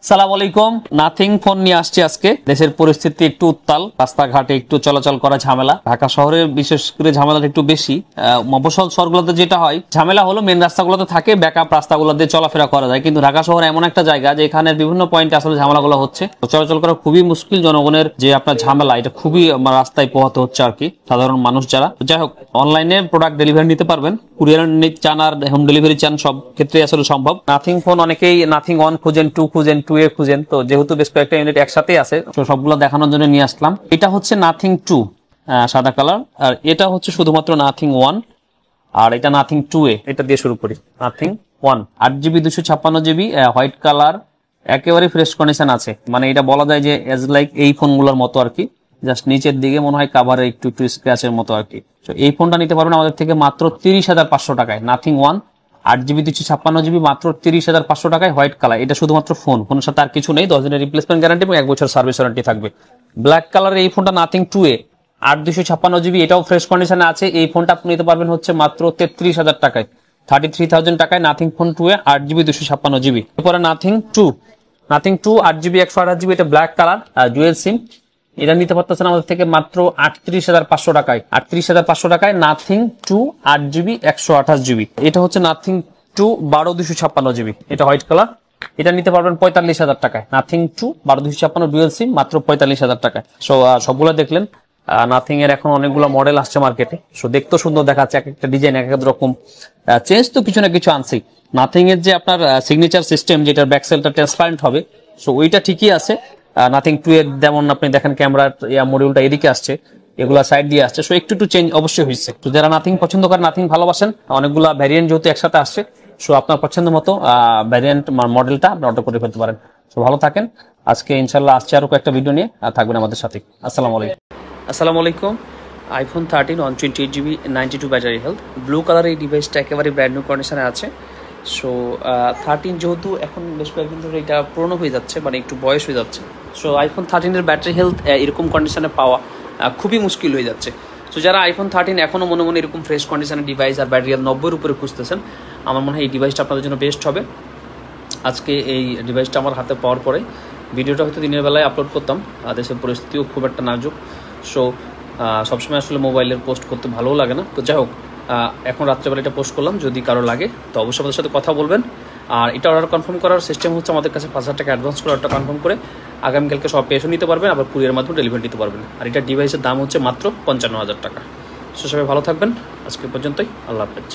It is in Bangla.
সালাম আলাইকুম। নাথিং ফোন নিয়ে আসছি আজকে। দেশের পরিস্থিতি একটু উত্তাল, রাস্তাঘাটে একটু চলাচল করা ঝামেলা। ঢাকা শহরে বিশেষ করে ঝামেলাটা একটু বেশি। মফস্বল শহরগুলোতে যেটা হয় ঝামেলা হলো মেন রাস্তাগুলোতে থাকে, ব্যাকআপ রাস্তাগুলোতে চলাফেরা করা যায়, কিন্তু ঢাকা শহর এমন একটা জায়গা যেখানে বিভিন্ন পয়েন্টে আসলে ঝামেলাগুলো হচ্ছে, চলাচল করা খুবই মুশকিল। জনগণের যে আপনার ঝামেলা, এটা খুবই রাস্তায় পোহাতে হচ্ছে আর কি, সাধারণ মানুষ যারা। যাই হোক, অনলাইনে প্রোডাক্ট ডেলিভারি নিতে পারবেন, কুরিয়ার চান আর হোম ডেলিভারি চান, সব ক্ষেত্রে আসলে সম্ভব। নাথিং ফোন অনেকেই নাথিং 1 খুঁজেন, 2 খুঁজেন, 2A খুঁজেন, তো যেহেতু বেশ কয়েকটা ইউনিট একসাথে আছে তো সবগুলো দেখানোর জন্য নিয়ে আসলাম। এটা হচ্ছে নাথিং 2 সাদা কালার, আর এটা হচ্ছে শুধুমাত্র নাথিং 1, আর এটা নাথিং 2A। এটা দিয়ে শুরু করি। Nothing 1 8GB 256GB white colour, একেবারে ফ্রেশ কন্ডিশন আছে। মানে এটা বলা যায় যে এজ লাইক এই ফোনগুলোর মতো আর কি, জাস্ট নিচের দিকে মনে হয় কাভারে একটু একটু স্ক্র্যাচের মতো আর কি। তো এই ফোনটা নিতে পারবেন আমাদের থেকে মাত্র 30,500 টাকায়। নাথিং 1 8GB 256GB মাত্র 30,500 টাকায়, হোয়াইট কালার। এটা শুধুমাত্র ফোনের সাথে আর কিছু নেই। 10 দিনের রিপ্লেসমেন্ট গ্যারান্টি এবং 1 বছর সার্ভিস ওয়ারেন্টি থাকবে। ব্ল্যাক কালারের এই ফোনটা নাথিং 2A 8/256GB, এটাও ফ্রেশ কন্ডিশনে আছে। এই ফোনটা আপনি নিতে পারবেন হচ্ছে মাত্র 33,000 টাকায়, 33,000 টাকায় nothing phone 2A 8GB 256GB। এরপরে নাথিং 2 8GB 128GB, এটা ব্ল্যাক কালার, ডুয়েল সিম। এটা নিতে পারতেছেন আমাদের থেকে মাত্র 38,500 টাকায়। 38,500 টাকায় নাথিং 2 8GB 128GB। এটা হচ্ছে নাথিং 2 12/256GB, এটা হোয়াইট কালার। এটা নিতে পারবেন 45,000 টাকায়। নাথিং 2 12/256 ডুয়েল সিম মাত্র 45,000 টাকায়। সো সবগুলো দেখলেন। নাথিং এর এখন অনেকগুলো মডেল আসছে মার্কেটে। সো দেখতে সুন্দর দেখাচ্ছে, এক একটা ডিজাইন এক এক রকম। চেঞ্জ তো কিছু না কিছু আনছি। নাথিং এর যে আপনার সিগনেচার সিস্টেম, যেটার ব্যাকসেলটা ট্রান্সপারেন্ট হবে, সো ওইটা ঠিকই আছে। নাথিং 2 এর যেমন আপনি দেখেন ক্যামেরার মডিউলটা এদিকে আসছে, এগুলা সাইড দিয়ে আসছে। সো একটু চেঞ্জ অবশ্যই হয়েছে। তো যারা নাথিং পছন্দ করেন, নাথিং ভালোবাসেন, অনেকগুলা ভ্যারিয়েন্ট যেহেতু একসাথে আসছে, সো আপনার পছন্দ মতো ভ্যারিয়েন্ট মডেলটা আপনি অর্ডার করে ফেলতে পারেন। সো ভালো থাকেন। আজকে ইনশাল্লাহ আসছে আরো কয়েকটা ভিডিও নিয়ে, থাকবেন আমাদের সাথে। আসসালামু আলাইকুম। IPhone 13 128GB 92 battery health, blue colour. এই ডিভাইসটা একেবারে ব্র্যান্ড নিউ কন্ডিশনে আছে। সো 13 যেহেতু এখন বেশ কয়েকদিন ধরে এটা পুরনো হয়ে যাচ্ছে, মানে একটু বয়স হয়ে যাচ্ছে। সো আইফোন 13 এর ব্যাটারি হেলথ এরকম কন্ডিশনে পাওয়া খুবই মুশকিল হয়ে যাচ্ছে। সো যারা আইফোন 13 এখনও মনে মনে এরকম ফ্রেশ কন্ডিশনের ডিভাইস আর ব্যাটারি হেলথ 90-এর উপরে খুঁজতেছেন, আমার মনে হয় এই ডিভাইসটা আপনাদের জন্য বেস্ট হবে। আজকে এই ডিভাইসটা আমার হাতে পাওয়ার পরে ভিডিওটা হয়তো দিনের বেলায় আপলোড করতাম, দেশের পরিস্থিতিও খুব একটা নাজুক। সো সবসময় আসলে মোবাইলের পোস্ট করতে ভালোও লাগে না। তো যাই হোক, এখন রাত্রেবেলা এটা পোস্ট করলাম। যদি কারো লাগে তো অবশ্যই আমাদের সাথে কথা বলবেন। আর এটা অর্ডার কনফার্ম করার সিস্টেম হচ্ছে আমাদের কাছে 5,000 টাকা অ্যাডভান্স করে অর্ডার কনফার্ম করে আগামীকালকে সব পেশও নিতে পারবেন, আবার কুরিয়ার মাধ্যমে ডেলিভারি নিতে পারবেন। আর এটা ডিভাইসের দাম হচ্ছে মাত্র 55,000 টাকা। সো সবাই ভালো থাকবেন। আজকে পর্যন্তই। আল্লাহ হাফেজ।